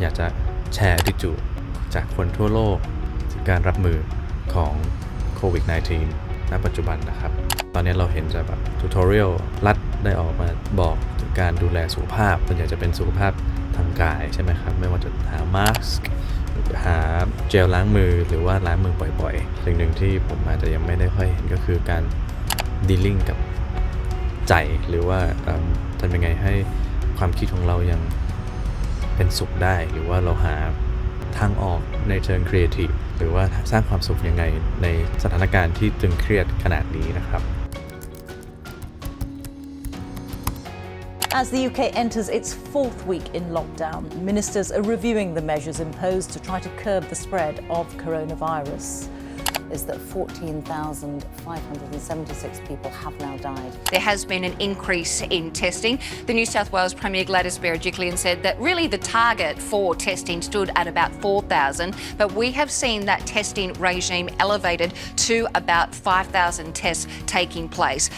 อยากจะแชร์ attitude จากคนทั่วโลกถึงการรับมือของ Covid-19 ณ ปัจจุบันนะครับตอนนี้เราเห็นจะแบบ tutorial รัฐได้ออกมาบอกถึงการดูแลสุขภาพส่วนใหญ่จะเป็นสุขภาพทางกายใช่ไหมครับไม่ว่าจะหา mask หาเจลล้างมือหรือว่าล้างมือบ่อยๆสิ่งหนึ่งที่ผมอาจจะยังไม่ได้ค่อยเห็นก็คือการ dealing กับใจหรือว่าทำยังไงให้ความคิดของเรายังเป็นสุขได้หรือว่าเราหาทางออกในเชิงครีเอทีฟหรือว่าสร้างความสุขยังไงในสถานการณ์ที่ตึงเครียดขนาดนี้นะครับ As the UK enters its fourth week in lockdown, ministers are reviewing the measures imposed to try to curb the spread of coronavirus. Is that 14,576 people have now died. There has been an increase in testing. The New South Wales Premier Gladys Berejiklian said that really the target for testing stood at about 4,000, but we have seen that testing regime elevated to about 5,000 tests taking place.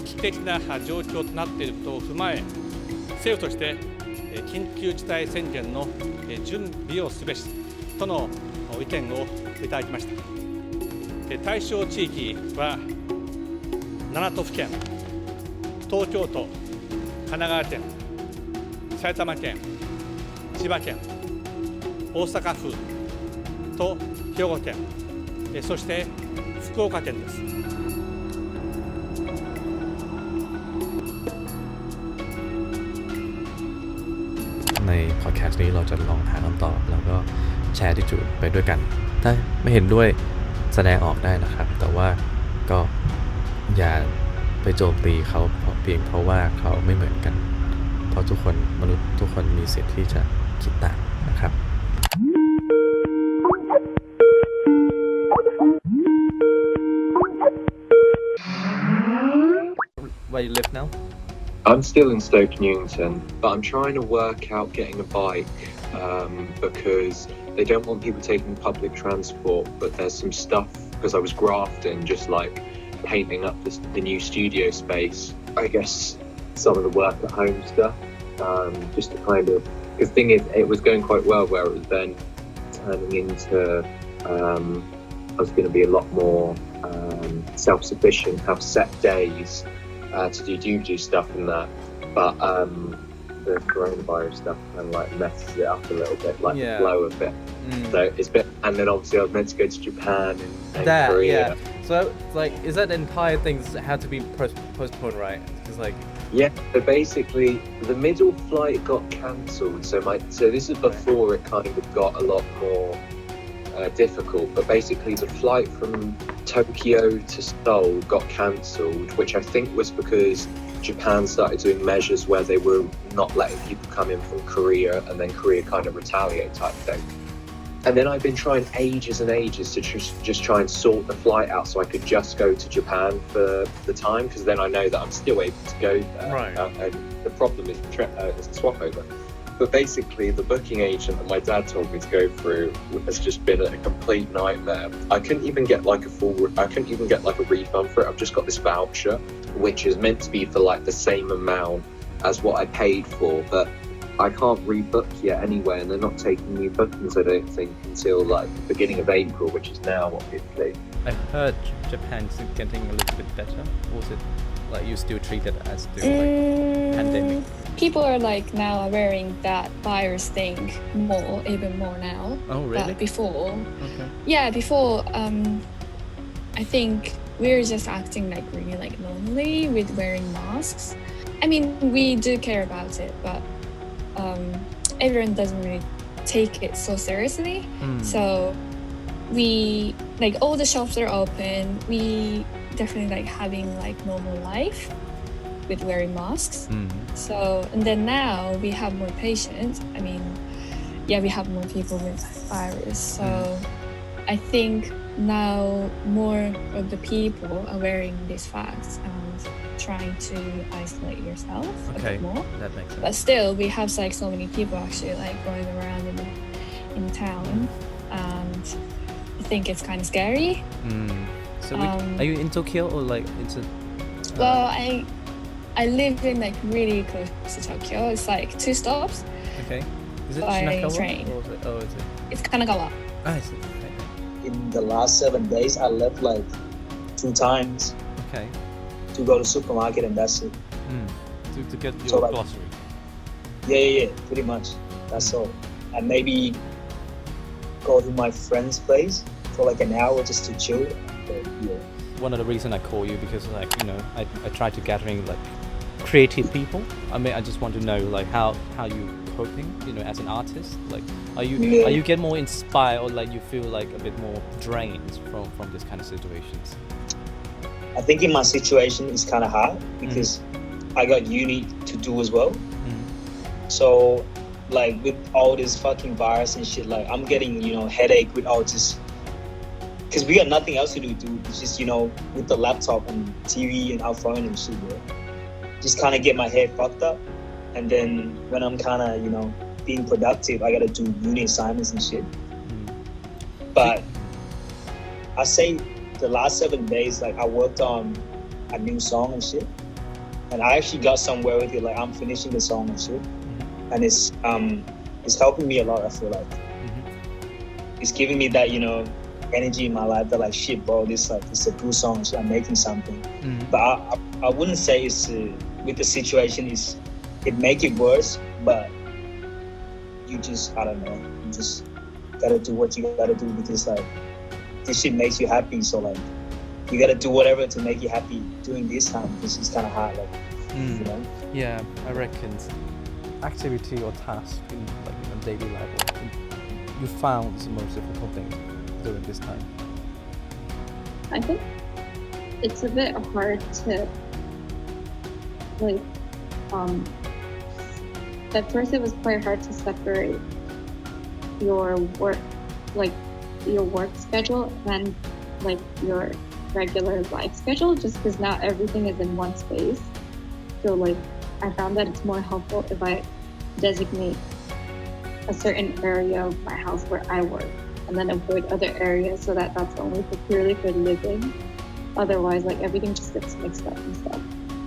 危機的な状況となっていることを踏まえ、政府として緊急事態宣言の準備をすべしとの意見をいただきました。対象地域は7都府県、東京都、神奈川県、埼玉県、千葉県、大阪府と兵庫県、そして福岡県です。ในพอดแคสต์นี้เราจะลองหาคำตอบแล้วก็แชร์ที่จุดไปด้วยกันถ้าไม่เห็นด้วยแสดงออกได้นะครับแต่ว่าก็อย่าไปโจมตีเขาเพียงเพราะว่าเขาไม่เหมือนกันเพราะทุกคนมนุษย์ทุกคนมีสิทธิ์ที่จะคิดต่างนะครับ Where you live now? I'm still in Stoke Newington, but I'm trying to work out getting a bike because they don't want people taking public transport, but there's some stuff, because I was grafting, just like painting up the new studio space. I guess some of the work at home stuff, just to kind of, because the thing is, it was going quite well where it was then turning into, I was going to be a lot more self-sufficient, have set days to do stuff and that, but the coronavirus stuff kind of like messes it up a little bit, like the flow of it. So it's a bit, and then obviously I was meant to go to Japan and Korea. So like, is that entire thing had to be postponed, right? Because like. Yeah, so basically the middle flight got cancelled. So this is before it kind of got a lot more difficult, but basically the flight from Tokyo to Seoul got cancelled, which I think was because Japan started doing measures where they were not letting people come in from Korea, and then Korea kind of retaliate type thing. And then I've been trying ages and ages to just try and sort the flight out so I could just go to Japan for the time, because then I know that I'm still able to go there. Right. And the problem is the swap over. But basically, the booking agent that my dad told me to go through has just been a complete nightmare. I couldn't even get like a refund for it. I've just got this voucher, which is meant to be for like the same amount as what I paid for, but I can't rebook yet anyway, and they're not taking new bookings, I don't think, until like the beginning of April, which is now, obviously. I heard Japan's getting a little bit better. Or was it like you still treat it as the pandemic? People are like now wearing that virus thing even more now. Oh, really? But before, Okay. yeah, before, I think we were just acting like really like normally with wearing masks. I mean, we do care about it, but everyone doesn't really take it so seriously. So we like all the shops are open. We definitely like having like normal life with wearing masks. So, and then now we have more patients. I mean, yeah, we have more people with virus. So I think now more of the people are wearing these masks and trying to isolate yourself a Okay, bit more. that makes sense. But still, we have like so many people actually like going around in town, and I think it's kind of scary. So are you in Tokyo or like into? Well, I live in like really close to Tokyo. It's like 2 stops. Okay. Is it by Shinakawa? train. Or is it, is it? It's Kanagawa. I see. Okay. In the last 7 days, I left like 2 times Okay. to go to supermarket, and that's it. To get your So, like- glossary. Yeah, pretty much. That's all. And maybe go to my friend's place for like an hour just to chill. But, yeah. One of the reasons I call you because like I try to gathering like creative people. I mean I just want to know like how you coping as an artist. Like are you get more inspired or like you feel like a bit more drained from this kind of situations? I think in my situation it's kind of hard because I got uni to do as well. So like with all this fucking virus and shit, like I'm getting headache with all this. Because we got nothing else to do, dude. It's just, with the laptop and TV and our phone and shit, bro. Just kind of get my head fucked up. And then when I'm kind of, being productive, I got to do uni assignments and shit. But I say the last 7 days, like I worked on a new song and shit. And I actually got somewhere with it. Like I'm finishing the song and shit. And it's helping me a lot, I feel like. It's giving me that, energy in my life that like shit bro, it's a good song, so I'm making something. But I wouldn't say it's with the situation it make it worse, but you just I don't know, you just gotta do what you gotta do because like this shit makes you happy, so like you gotta do whatever to make you happy during this time because it's kind of hard, like Yeah, I reckon activity or task in like daily life you found the most difficult thing during this time. I think it's a bit hard to like at first it was quite hard to separate your work schedule and like your regular life schedule just because now everything is in one space. So like I found that it's more helpful if I designate a certain area of my house where I work and then avoid other areas so that that's only purely for living. Otherwise, like everything just gets mixed up and stuff.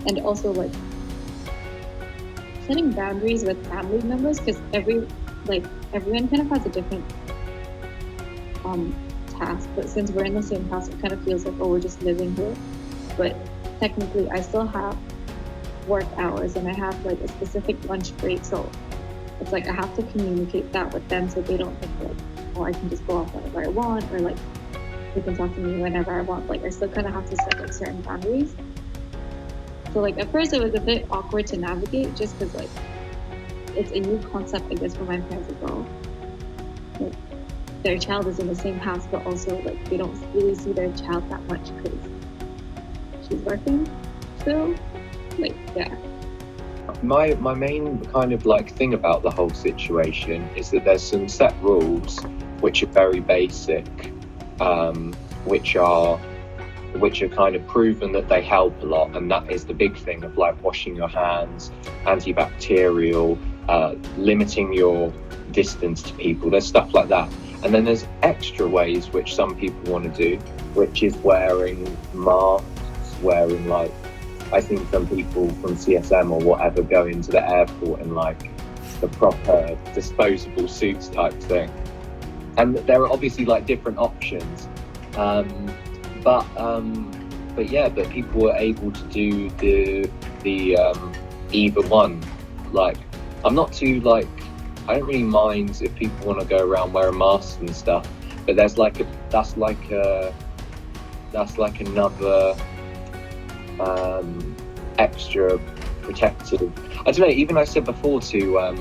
And also like setting boundaries with family members because everyone kind of has a different task. But since we're in the same house, it kind of feels like, oh, we're just living here. But technically, I still have work hours and I have like a specific lunch break. So it's like I have to communicate that with them so they don't think like, oh, I can just go off whenever I want or like they can talk to me whenever I want. Like I still kind of have to set like certain boundaries. So like at first it was a bit awkward to navigate just because like it's a new concept I guess for my parents as well. Like their child is in the same house but also like they don't really see their child that much because she's working still. Like yeah. My main kind of like thing about the whole situation is that there's some set rules which are very basic, which are kind of proven that they help a lot, and that is the big thing of like washing your hands, antibacterial, limiting your distance to people. There's stuff like that, and then there's extra ways which some people want to do, which is wearing masks, wearing like I think some people from CSM or whatever go into the airport in like the proper disposable suits type thing. And there are obviously like different options. But people were able to do the either one. Like I'm not too like I don't really mind if people want to go around wearing masks and stuff, but that's another extra protective. I don't know, even I said before to I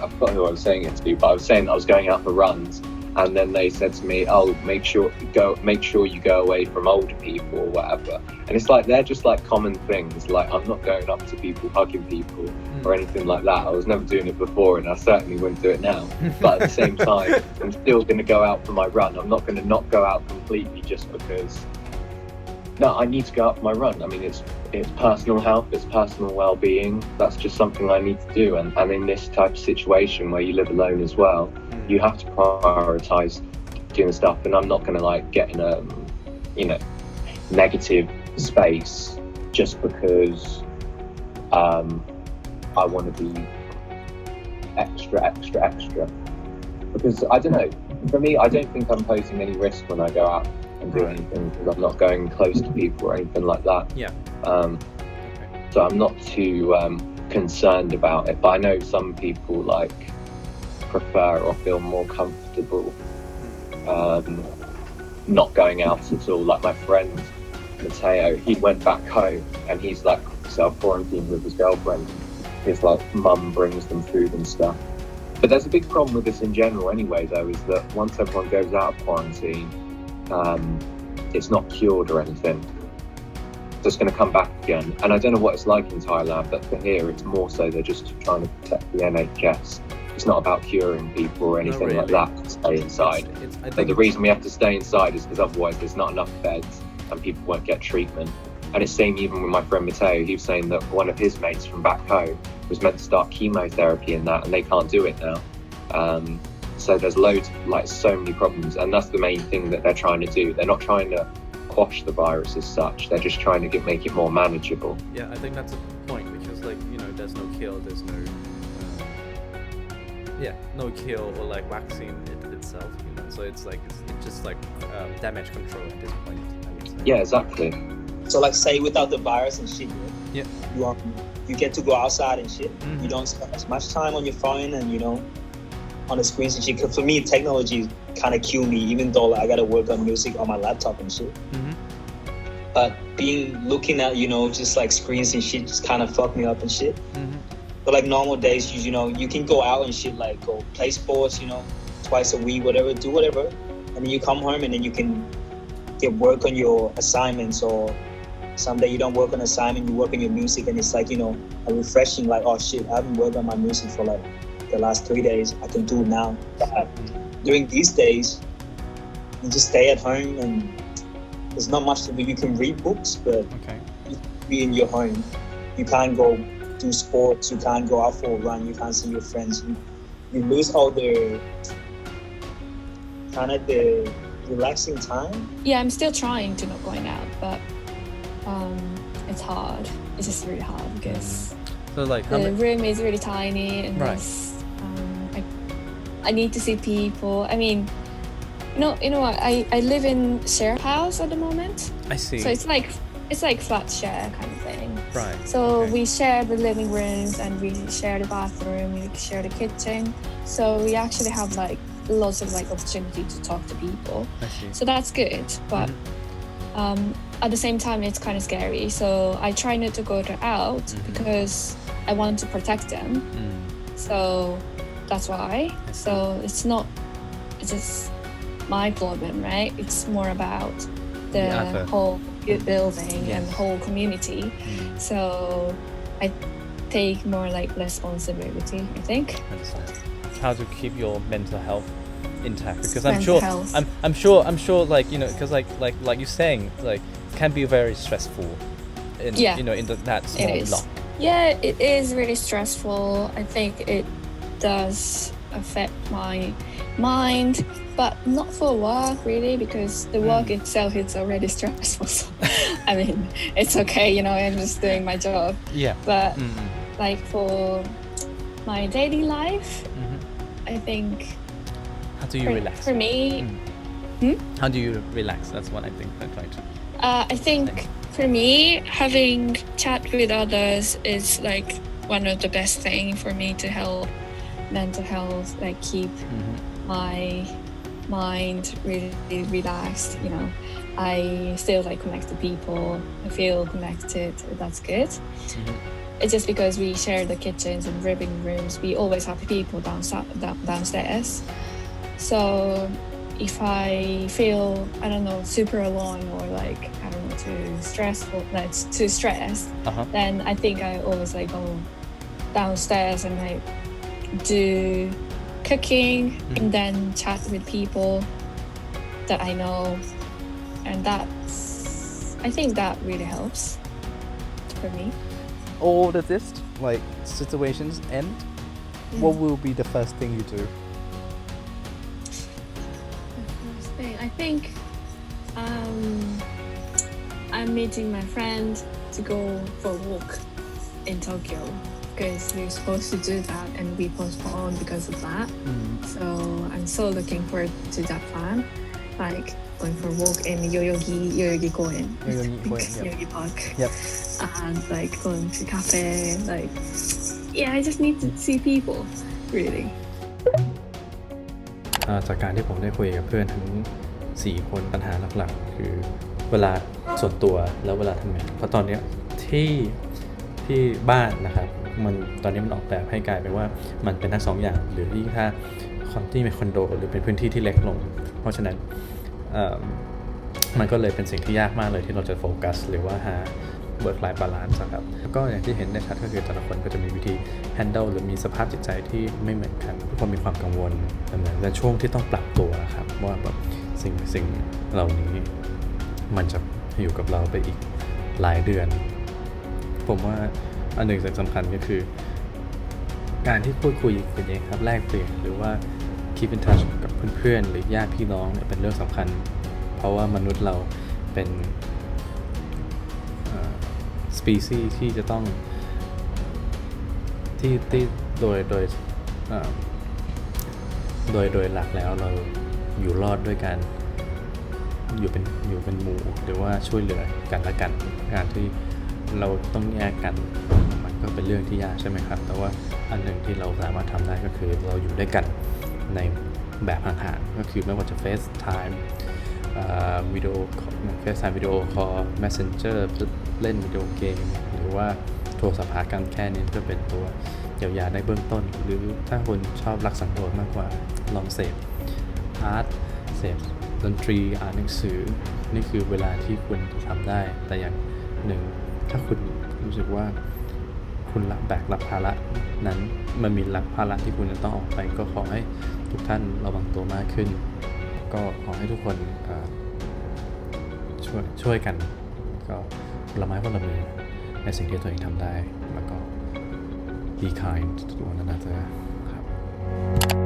forgot who I was saying it to, but I was saying that I was going out for runs and then they said to me, oh, make sure you go away from older people or whatever. And it's like they're just like common things. Like I'm not going up to people, hugging people or anything like that. I was never doing it before and I certainly wouldn't do it now. But at the same time, I'm still going to go out for my run. I'm not going to not go out completely just because no, I need to go out for my run. I mean, it's personal health, it's personal well-being. That's just something I need to do. And in this type of situation where you live alone as well, you have to prioritize doing stuff. And I'm not going to like get in a, negative space just because I want to be extra. Because I don't know, for me, I don't think I'm posing any risk when I go out and do anything because I'm not going close to people or anything like that. Yeah. So I'm not too concerned about it. But I know some people like prefer or feel more comfortable not going out at all. Like my friend Matteo, he went back home and he's like self-quarantined with his girlfriend. His like mum brings them food and stuff. But there's a big problem with this in general anyway, though, is that once everyone goes out of quarantine, it's not cured or anything. So it's going to come back again. And I don't know what it's like in Thailand, but for here, it's more so they're just trying to protect the NHS. It's not about curing people or anything really. like that to stay inside. But the reason we have to stay inside is because otherwise there's not enough beds and people won't get treatment. And it's same even with my friend Matteo. He was saying that one of his mates from back home was meant to start chemotherapy and that, and they can't do it now. So there's loads, like so many problems, and that's the main thing that they're trying to do. They're not trying to quash the virus as such. They're just trying to make it more manageable. Yeah, I think that's a point because, like, there's no cure, there's no, no cure or like vaccine itself. So it's like it's just like damage control at this point. I would say. Yeah, exactly. So like say without the virus and shit, yeah, you get to go outside and shit. Mm-hmm. You don't spend as much time on your phone and on the screens and shit. Cause for me, technology kind of kill me, even though like, I gotta work on music on my laptop and shit. Mm-hmm. But looking at just like screens and shit just kind of fuck me up and shit. Mm-hmm. But like normal days, you can go out and shit, like go play sports, twice a week, whatever, do whatever, and then you come home and then you can get work on your assignments, or someday you don't work on assignment, you work on your music, and it's like a refreshing, like, oh shit, I haven't worked on my music for like the last 3 days, I can do it now. But during these days, you just stay at home and there's not much to do. You can read books, but you can be in your home. You can't go do sports, you can't go out for a run, you can't see your friends. You lose all the kind of the relaxing time. Yeah, I'm still trying to not going out, but it's hard. It's just really hard because so like the room is really tiny and I need to see people. I mean, you know what? I live in share house at the moment. I see. So it's like flat share kind of thing. Right. So we share the living rooms and we share the bathroom, we share the kitchen. So we actually have like lots of like opportunity to talk to people. I see. So that's good, but at the same time it's kind of scary. So I try not to go out because I want to protect them. So that's why. So it's just my problem, right? It's more about the whole building and the whole community. So I take more like responsibility, I think. How to keep your mental health intact, because I'm sure like because like you're saying, like it can be very stressful in in that small block. Yeah, it is really stressful. I think it does affect my mind, but not for work really, because the work itself is already stressful. So, I mean, it's okay, I'm just doing my job. Yeah. But like for my daily life, I think. How do you relax? For me, how do you relax? That's what I think I'm trying to. I think for me, having chat with others is like one of the best thing for me to help mental health, like keep my mind really relaxed. I still like connect to people. I feel connected. That's good. It's just because we share the kitchens and living rooms, we always have people downstairs. So if I feel, I don't know, super alone or like, I don't know, too stressed, then I think I always like go downstairs and like do cooking and then chat with people that I know. And that's I think that really helps for me. All the this like situations end, what will be the first thing you do? The first thing, I think I'm meeting my friend to go for a walk in Tokyo because we're supposed to do that and we postponed because of that. So I'm so looking forward to that plan, like going for a walk in Yoyogi Koen, Yoyogi Park, Yep. and like going to cafe. Like, yeah, I just need to see people, really. จากการที่ผมได้คุยกับเพื่อนทั้ง4คนปัญหาหลักๆคือเวลาส่วนตัวแล้วเวลาทำงานเพราะตอนนี้ที่บ้านนะครับมันตอนนี้มันออกแบบให้กลายเป็นว่ามันเป็นทั้ง2 อย่างหรือที่ถ้าที่เป็นคอนโดหรือเป็นพื้นที่ที่เล็กลงเพราะฉะนั้นมันก็เลยเป็นสิ่งที่ยากมากเลยที่เราจะโฟกัสหรือว่าหา work life balance ครับแล้วก็อย่างที่เห็นได้ชัดก็คือแต่ละคนก็จะมีวิธี handle หรือมีสภาพจิตใจที่ไม่เหมือนกันทุกคนมีความกังวลในช่วงที่ต้องปรับตัวครับว่าแบบสิ่งเหล่านี้มันจะอยู่กับเราไปอีกหลายเดือนผมว่าอันหนึ่งสำคัญก็คือการที่พูดคุยกันเองครับแลกเปลี่ยนหรือว่า keep in touch กับเพื่อนๆหรือญาติพี่น้องเป็นเรื่องสำคัญเพราะว่ามนุษย์เราเป็นspecies ที่จะต้องที่โดยหลักแล้วเราอยู่รอดด้วยการอยู่เป็นหมู่หรือว่าช่วยเหลือกันและกันการที่เราต้องแยกกันมันก็เป็นเรื่องที่ยากใช่ไหมครับแต่ว่าอันหนึ่งที่เราสามารถทำได้ก็คือเราอยู่ด้วยกันในแบบห่างๆก็คือไม่ว่าจะ FaceTime วิดีโอ FaceTime วิดีโอคอล Messenger เล่นวิดีโอเกมหรือว่าโทรศัพท์หากันแค่นี้ก็เป็นตัวเยียวยาในเบื้องต้นหรือถ้าคุณชอบรักสันโดษมากกว่าลองเสพอาร์ตเสพดนตรีอ่านหนังสือนี่คือเวลาที่คุณทำได้แต่อย่างหนึ่งถ้าคุณรู้สึกว่าคุณรับภาระนั้นมันมีภาระที่คุณจะต้องออกไปก็ขอให้ทุกท่านระวังตัวมากขึ้นก็ขอให้ทุกคนช่วยกันก็คนละไม้คนละมือในสิ่งที่ตัวเองทำได้แล้วก็ be kind to one another ครับ